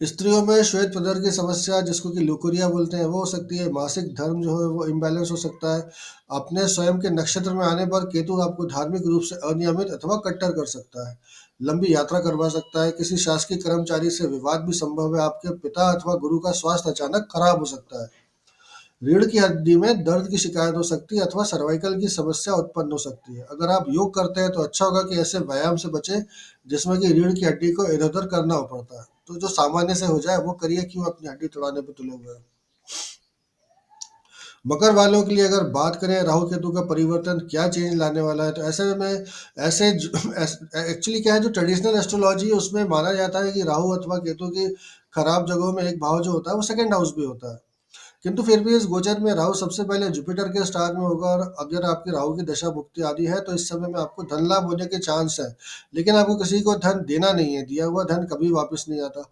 स्त्रियों में श्वेत प्रदर की समस्या जिसको कि लुकोरिया बोलते हैं वो हो सकती है। मासिक धर्म जो है वो इम्बैलेंस हो सकता है। अपने स्वयं के नक्षत्र में आने पर केतु आपको धार्मिक रूप से अनियमित अथवा कट्टर कर सकता है। लंबी यात्रा करवा सकता है। किसी शासकीय कर्मचारी से विवाद भी संभव है। आपके पिता अथवा गुरु का स्वास्थ्य अचानक खराब हो सकता है। रीढ़ की हड्डी में दर्द की शिकायत हो सकती है अथवा सर्वाइकल की समस्या उत्पन्न हो सकती है। अगर आप योग करते हैं तो अच्छा होगा कि ऐसे व्यायाम से बचें जिसमें कि रीढ़ की हड्डी को इधर उधर करना हो पड़ता है। तो जो सामान्य से हो जाए वो करिए, क्यों अपनी हड्डी तोड़ाने पे तुले हुए हैं। मकर वालों के लिए अगर बात करें राहु केतु का परिवर्तन क्या चेंज लाने वाला है, तो ऐसे में ऐसे एक्चुअली क्या है, जो ट्रेडिशनल एस्ट्रोलॉजी है उसमें माना जाता है कि राहु अथवा केतु की खराब जगहों में एक भाव जो होता है वो सेकंड हाउस भी होता है। किंतु फिर भी इस गोचर में राहु सबसे पहले जुपिटर के स्टार में होगा, और अगर आपकी राहु की दशा भुक्ति आदि है तो इस समय में आपको धन लाभ होने के चांस है। लेकिन आपको किसी को धन देना नहीं है, दिया हुआ धन कभी वापस नहीं आता।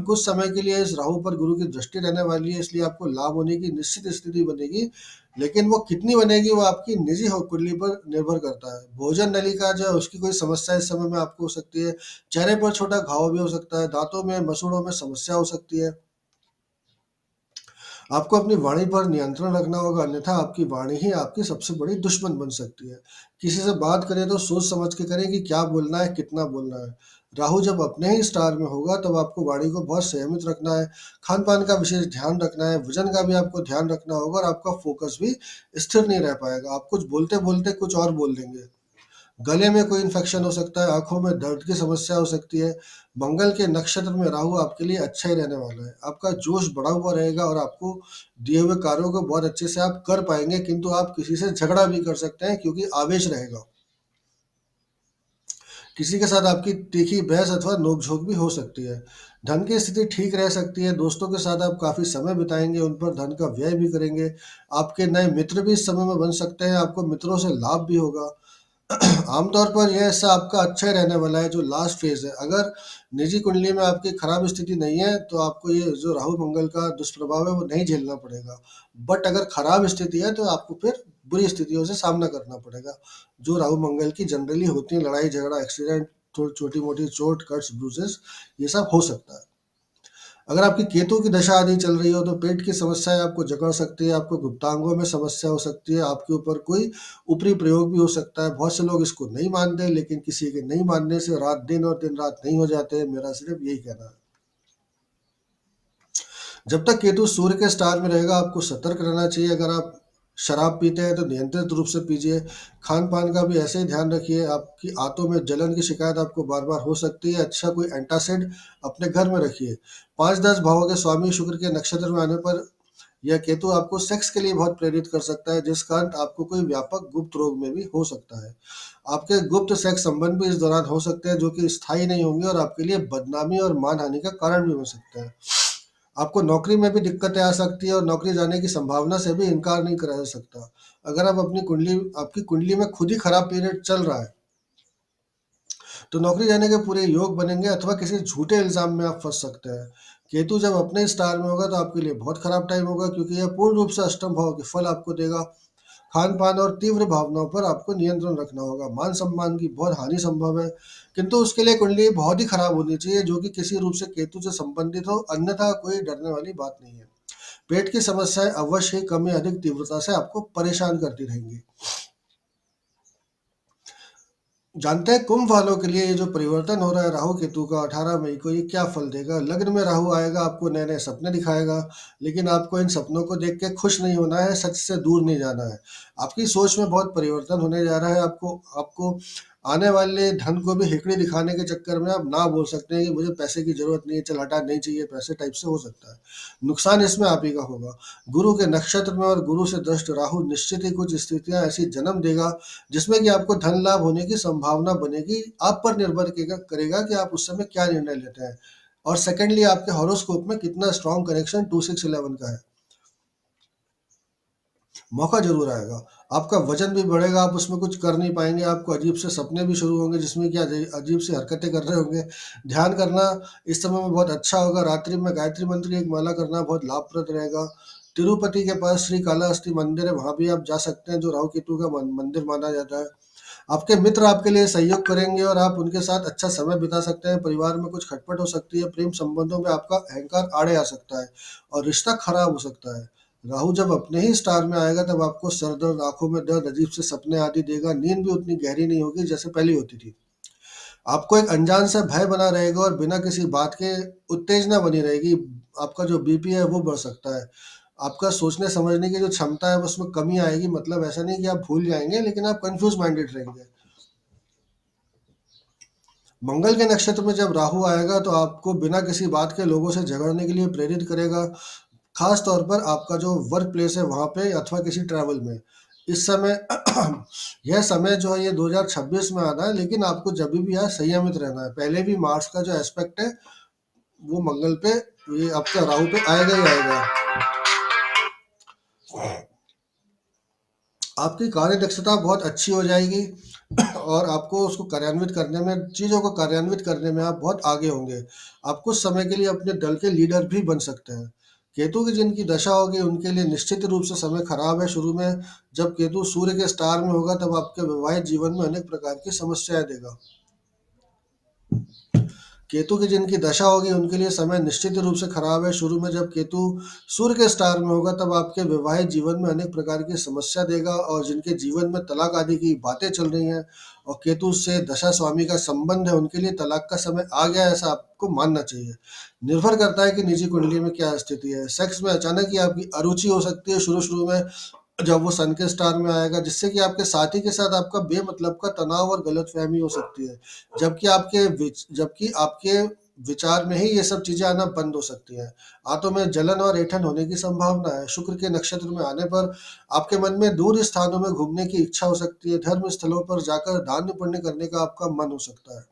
कुछ समय के लिए इस राहु पर गुरु की दृष्टि रहने वाली है, इसलिए आपको लाभ होने की निश्चित स्थिति बनेगी। लेकिन वो कितनी बनेगी वो आपकी निजी कुंडली पर निर्भर करता है। भोजन नलिका जो है उसकी कोई समस्या इस समय में आपको हो सकती है। चेहरे पर छोटा घाव भी हो सकता है। दांतों में, मसूड़ों में समस्या हो सकती है। आपको अपनी वाणी पर नियंत्रण रखना होगा, अन्यथा आपकी वाणी ही आपकी सबसे बड़ी दुश्मन बन सकती है। किसी से बात करें तो सोच समझ के करें कि क्या बोलना है, कितना बोलना है। राहु जब अपने ही स्टार में होगा तब आपको वाणी को बहुत संयमित रखना है। खान पान का विशेष ध्यान रखना है। वजन का भी आपको ध्यान रखना होगा और आपका फोकस भी स्थिर नहीं रह पाएगा। आप कुछ बोलते बोलते कुछ और बोल देंगे। गले में कोई इन्फेक्शन हो सकता है। आंखों में दर्द की समस्या हो सकती है। मंगल के नक्षत्र में राहु आपके लिए अच्छा ही रहने वाला है। आपका जोश बढ़ा हुआ रहेगा और आपको दिए हुए कार्यों को बहुत अच्छे से आप कर पाएंगे, किंतु आप किसी से झगड़ा भी कर सकते हैं क्योंकि आवेश रहेगा। किसी के साथ आपकी तीखी बहस अथवा नोक-झोंक भी हो सकती है। धन की स्थिति ठीक रह सकती है। दोस्तों के साथ आप काफ़ी समय बिताएँगे, उन पर धन का व्यय भी करेंगे। आपके नए मित्र भी इस समय में बन सकते हैं। आपको मित्रों से लाभ भी होगा। आमतौर पर यह हिस्सा आपका अच्छा ही रहने वाला है, जो लास्ट फेज़ है। अगर निजी कुंडली में आपकी खराब स्थिति नहीं है, तो आपको ये जो राहु मंगल का दुष्प्रभाव है, वो नहीं झेलना पड़ेगा। बट अगर खराब स्थिति है, तो आपको फिर बुरी स्थितियों से सामना करना पड़ेगा, जो राहु मंगल की जनरली होती हैं। लड़ाई झगड़ा, एक्सीडेंट, छोटी-मोटी चोट, कट्स, ब्रूसेस, ये सब हो सकता है। अगर आपकी केतु की दशा आदि चल रही हो तो पेट की समस्याएँ आपको जकड़ सकती है, आपको गुप्तांगों में समस्या हो सकती है, आपके ऊपर कोई ऊपरी प्रयोग भी हो सकता है। बहुत से लोग इसको नहीं मानते, लेकिन किसी के नहीं मानने से रात दिन और दिन रात नहीं हो जाते। मेरा सिर्फ यही कहना है। जब तक केतु सूर्य के स्टार में रहेगा आपको सतर्क रहना चाहिए। अगर आप शराब पीते हैं तो नियंत्रित रूप से पीजिए। खान-पान का भी ऐसे ही ध्यान रखिए। आपकी आंतों में जलन की शिकायत आपको बार-बार हो सकती है। अच्छा कोई एंटासिड अपने घर में रखिए। 5-10 भावों के स्वामी शुक्र के नक्षत्र में आने पर यह केतु आपको सेक्स के लिए बहुत प्रेरित कर सकता है, जिस कारण आपको कोई व्यापक गुप्त रोग में भी हो सकता है। आपके गुप्त सेक्स संबंध भी इस दौरान हो सकते हैं, जो कि स्थायी नहीं होंगे और आपके लिए बदनामी और मानहानि का कारण भी बन सकते हैं। आपको नौकरी में भी दिक्कतें आ सकती है और नौकरी जाने की संभावना से भी इनकार नहीं करा जा सकता। अगर आप अपनी कुंडली आपकी कुंडली में खुद ही खराब पीरियड चल रहा है, तो नौकरी जाने के पूरे योग बनेंगे अथवा किसी झूठे इल्ज़ाम में आप फँस सकते हैं। केतु जब अपने स्टार में होगा तो आपके लिए बहुत खराब टाइम होगा, क्योंकि यह पूर्ण रूप से अष्टम भाव के फल आपको देगा। खान-पान और तीव्र भावनाओं पर आपको नियंत्रण रखना होगा। मान-सम्मान की बहुत हानि संभव है, किंतु उसके लिए कुंडली बहुत ही खराब होनी चाहिए, जो कि किसी रूप से केतु से संबंधित हो, अन्यथा कोई डरने वाली बात नहीं है। पेट की समस्याएँ अवश्य ही कम या अधिक तीव्रता से आपको परेशान करती रहेंगी। जानते हैं कुंभ वालों के लिए ये जो परिवर्तन हो रहा है राहु केतु का 18 मई को, ये क्या फल देगा। लग्न में राहु आएगा, आपको नए नए सपने दिखाएगा, लेकिन आपको इन सपनों को देख के खुश नहीं होना है, सच से दूर नहीं जाना है। आपकी सोच में बहुत परिवर्तन होने जा रहा है। आपको आपको आने वाले धन को भी हिकड़ी दिखाने के चक्कर में आप ना बोल सकते हैं कि मुझे पैसे की जरूरत नहीं है, चल हटा, नहीं चाहिए पैसे, टाइप से हो सकता है। नुकसान इसमें आप ही का होगा। गुरु के नक्षत्र में और गुरु से दृष्ट राहु निश्चित ही कुछ स्थितियां ऐसी जन्म देगा जिसमें कि आपको धन लाभ होने की संभावना बनेगी। आप पर निर्भर करेगा कि आप उस समय क्या निर्णय लेते हैं। और सेकेंडली आपके हॉरोस्कोप में कितना स्ट्रॉन्ग कनेक्शन 2611 का है। मौका ज़रूर आएगा। आपका वज़न भी बढ़ेगा, आप उसमें कुछ कर नहीं पाएँगे, आपको अजीब से सपने भी शुरू होंगे जिसमें कि अजीब सी हरकतें कर रहे होंगे। ध्यान करना इस समय में बहुत अच्छा होगा, रात्रि में गायत्री मंत्र की एक माला करना बहुत लाभप्रद रहेगा। तिरुपति के पास श्री कालाहस्ती मंदिर है, वहाँ भी आप जा सकते हैं, जो राहु केतु का मंदिर माना जाता है। आपके मित्र आपके लिए सहयोग करेंगे और आप उनके साथ अच्छा समय बिता सकते हैं। परिवार में कुछ खटपट हो सकती है, प्रेम संबंधों में आपका अहंकार आड़े आ सकता है और रिश्ता खराब हो सकता है। राहु जब अपने ही स्टार में आएगा तब आपको सर दर्द, आंखों में दर्द, अजीब से सपने आदि देगा। नींद भी उतनी गहरी नहीं होगी जैसे पहले होती थी। आपको एक अनजान सा भय बना रहेगा और बिना किसी बात के उत्तेजना बनी रहेगी। आपका जो बीपी है वो बढ़ सकता है। आपका सोचने समझने की जो क्षमता है उसमें कमी आएगी, मतलब ऐसा नहीं कि आप भूल जाएंगे, लेकिन आप कंफ्यूज माइंडेड रहेंगे। मंगल के नक्षत्र में जब राहु आएगा तो आपको बिना किसी बात के लोगों से झगड़ने के लिए प्रेरित करेगा। खास तौर पर आपका जो वर्क प्लेस है वहाँ पे अथवा किसी ट्रैवल में। इस समय यह समय जो है ये 2026 में आना है, लेकिन आपको जब भी है संयमित रहना है। पहले भी मार्स का जो एस्पेक्ट है वो मंगल पे, ये आपका राहु पे आएगा ही आएगा। आपकी कार्य दक्षता बहुत अच्छी हो जाएगी और आपको उसको कार्यान्वित करने में, चीज़ों को कार्यान्वित करने में आप बहुत आगे होंगे। आप कुछ समय के लिए अपने दल के लीडर भी बन सकते हैं। केतु की जिनकी दशा होगी उनके लिए निश्चित रूप से समय खराब है शुरू में। जब केतु सूर्य के स्टार में होगा तब आपके वैवाहिक जीवन में अनेक प्रकार की समस्याएं देगा। केतु की जिनकी दशा होगी उनके लिए समय निश्चित रूप से खराब है शुरू में। जब केतु सूर्य के स्टार में होगा तब आपके वैवाहिक जीवन में अनेक प्रकार की समस्या देगा, और जिनके जीवन में तलाक आदि की बातें चल रही हैं और केतु से दशा स्वामी का संबंध है उनके लिए तलाक का समय आ गया है, ऐसा आपको मानना चाहिए। निर्भर करता है कि निजी कुंडली में क्या स्थिति है। सेक्स में अचानक ही आपकी अरुचि हो सकती है शुरू शुरू में जब वो सन के स्टार में आएगा, जिससे कि आपके साथी के साथ आपका बेमतलब का तनाव और गलतफहमी हो सकती है। जबकि आपके विचार में ही ये सब चीजें आना बंद हो सकती हैं। आंतों में जलन और ऐंठन होने की संभावना है। शुक्र के नक्षत्र में आने पर आपके मन में दूर स्थानों में घूमने की इच्छा हो सकती है। धर्म स्थलों पर जाकर दान पुण्य करने का आपका मन हो सकता है।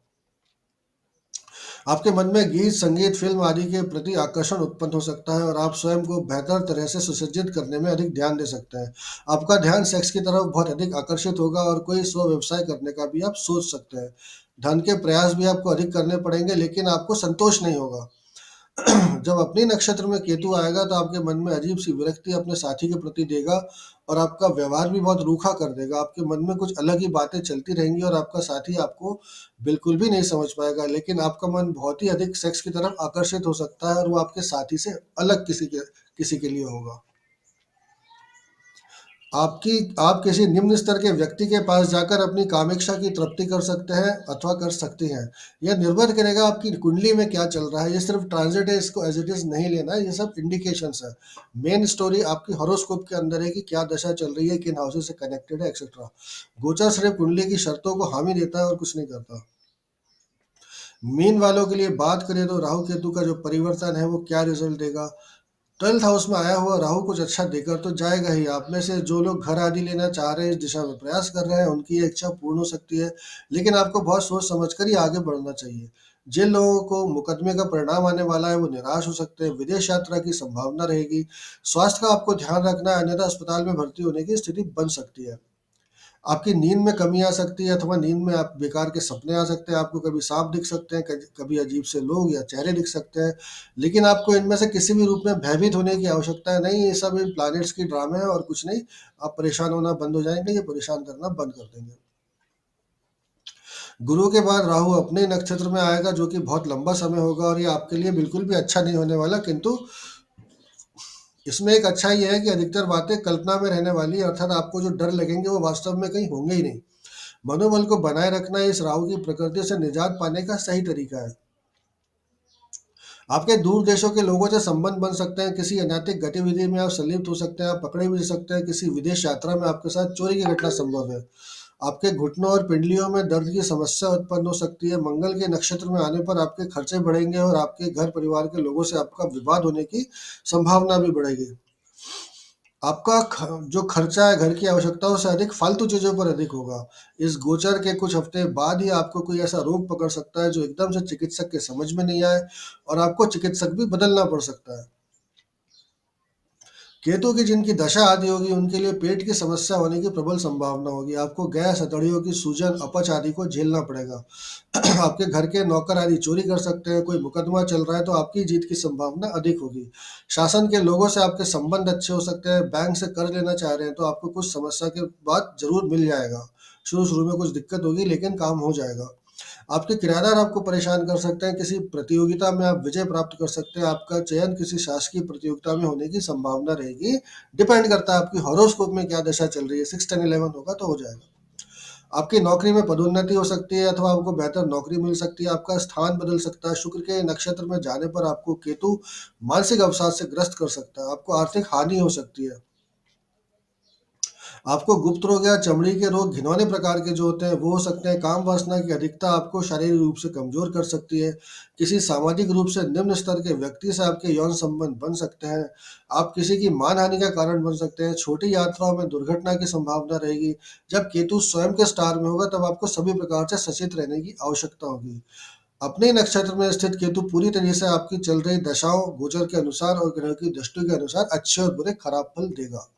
आपके मन में गीत, संगीत, फिल्म आदि के प्रति आकर्षण उत्पन्न हो सकता है और आप स्वयं को बेहतर तरह से सुसज्जित करने में अधिक ध्यान दे सकते हैं। आपका ध्यान सेक्स की तरफ बहुत अधिक आकर्षित होगा और कोई स्व व्यवसाय करने का भी आप सोच सकते हैं। धन के प्रयास भी आपको अधिक करने पड़ेंगे, लेकिन आपको संतोष नहीं होगा। जब अपने नक्षत्र में केतु आएगा तो आपके मन में अजीब सी विरक्ति अपने साथी के प्रति देगा और आपका व्यवहार भी बहुत रूखा कर देगा। आपके मन में कुछ अलग ही बातें चलती रहेंगी और आपका साथी आपको बिल्कुल भी नहीं समझ पाएगा, लेकिन आपका मन बहुत ही अधिक सेक्स की तरफ आकर्षित हो सकता है और वो आपके साथी से अलग किसी के लिए होगा। आपकी आप किसी निम्न स्तर के व्यक्ति के पास जाकर अपनी कामेक्षा की तृप्ति कर सकते हैं अथवा कर सकती हैं। यह निर्भर करेगा आपकी कुंडली में क्या चल रहा है। ये सिर्फ ट्रांजिट है, इसको एज इट इज नहीं लेना है, ये सब इंडिकेशंस है। मेन स्टोरी आपकी हॉरोस्कोप के अंदर है कि क्या दशा चल रही है, किन हाउसेज से कनेक्टेड है, एक्सेट्रा। गोचर सिर्फ कुंडली की शर्तों को हामी देता है और कुछ नहीं करता। मीन वालों के लिए बात करें तो राहु केतु का जो परिवर्तन है वो क्या रिजल्ट देगा। 12th हाउस में आया हुआ राहु कुछ अच्छा देकर तो जाएगा ही। आप में से जो लोग घर आदि लेना चाह रहे हैं, इस दिशा में प्रयास कर रहे हैं, उनकी ये इच्छा पूर्ण हो सकती है, लेकिन आपको बहुत सोच समझ कर ही आगे बढ़ना चाहिए। जिन लोगों को मुकदमे का परिणाम आने वाला है वो निराश हो सकते हैं। विदेश यात्रा की संभावना रहेगी। स्वास्थ्य का आपको ध्यान रखना है, अन्यथा अस्पताल में भर्ती होने की स्थिति बन सकती है। आपकी नींद में कमी आ सकती है अथवा नींद में आप बेकार के सपने आ सकते हैं। आपको कभी सांप दिख सकते हैं, कभी अजीब से लोग या चेहरे दिख सकते हैं, लेकिन आपको इनमें से किसी भी रूप में भयभीत होने की आवश्यकता है नहीं। ये सब इन प्लैनेट्स की ड्रामे है और कुछ नहीं। आप परेशान होना बंद हो जाएंगे, ये परेशान करना बंद कर देंगे। गुरु के बाद राहु अपने नक्षत्र में आएगा, जो कि बहुत लंबा समय होगा और ये आपके लिए बिल्कुल भी अच्छा नहीं होने वाला, किंतु इसमें एक अच्छा ये है कि अधिकतर बातें कल्पना में रहने वाली है, अर्थात आपको जो डर लगेंगे वो वास्तव में कहीं होंगे ही नहीं। मनोबल को बनाए रखना इस राहु की प्रकृति से निजात पाने का सही तरीका है। आपके दूर देशों के लोगों से संबंध बन सकते हैं। किसी अनैतिक गतिविधि में आप संलिप्त हो सकते हैं। आप पकड़े भी जा सकते हैं। किसी विदेश यात्रा में आपके साथ चोरी की घटना संभव है। आपके घुटनों और पिंडलियों में दर्द की समस्या उत्पन्न हो सकती है। मंगल के नक्षत्र में आने पर आपके खर्चे बढ़ेंगे और आपके घर परिवार के लोगों से आपका विवाद होने की संभावना भी बढ़ेगी। आपका जो खर्चा है घर की आवश्यकताओं से अधिक फालतू चीज़ों पर अधिक होगा। इस गोचर के कुछ हफ्ते बाद ही आपको कोई ऐसा रोग पकड़ सकता है जो एकदम से चिकित्सक के समझ में नहीं आए और आपको चिकित्सक भी बदलना पड़ सकता है। केतु की जिनकी दशा आदि होगी उनके लिए पेट की समस्या होने की प्रबल संभावना होगी। आपको गैस, हथौड़ियों की सूजन, अपच आदि को झेलना पड़ेगा। आपके घर के नौकर आदि चोरी कर सकते हैं, कोई मुकदमा चल रहा है तो आपकी जीत की संभावना अधिक होगी। शासन के लोगों से आपके संबंध अच्छे हो सकते हैं, बैंक से कर्ज लेना चाह रहे हैं तो आपको कुछ समस्या के बाद ज़रूर मिल जाएगा। शुरू-शुरू में कुछ दिक्कत होगी लेकिन काम हो जाएगा। आपके किराएदार आपको परेशान कर सकते हैं, किसी प्रतियोगिता में आप विजय प्राप्त कर सकते हैं, आपका चयन किसी शासकीय प्रतियोगिता में होने की संभावना रहेगी। डिपेंड करता है आपकी हॉरोस्कोप में क्या दशा चल रही है, 6, 10, 11 होगा तो हो जाएगा। आपकी नौकरी में पदोन्नति हो सकती है अथवा आपको बेहतर नौकरी मिल सकती है, आपका स्थान बदल सकता है। शुक्र के नक्षत्र में जाने पर आपको केतु मानसिक अवसाद से ग्रस्त कर सकता है, आपको आर्थिक हानि हो सकती है। आपको गुप्त रोग या चमड़ी के रोग घिनौने प्रकार के जो होते हैं वो हो सकते हैं। काम वासना की अधिकता आपको शारीरिक रूप से कमजोर कर सकती है। किसी सामाजिक रूप से निम्न स्तर के व्यक्ति से आपके यौन संबंध बन सकते हैं। आप किसी की मानहानि का कारण बन सकते हैं। छोटी यात्राओं में दुर्घटना की संभावना रहेगी। जब केतु स्वयं के स्टार में होगा तब आपको सभी प्रकार से सचेत रहने की आवश्यकता होगी। अपने ही नक्षत्र में स्थित केतु पूरी तरीके से आपकी चल रही दशाओं गोचर के अनुसार और ग्रह की दृष्टि के अनुसार अच्छे और बुरे खराब फल देगा।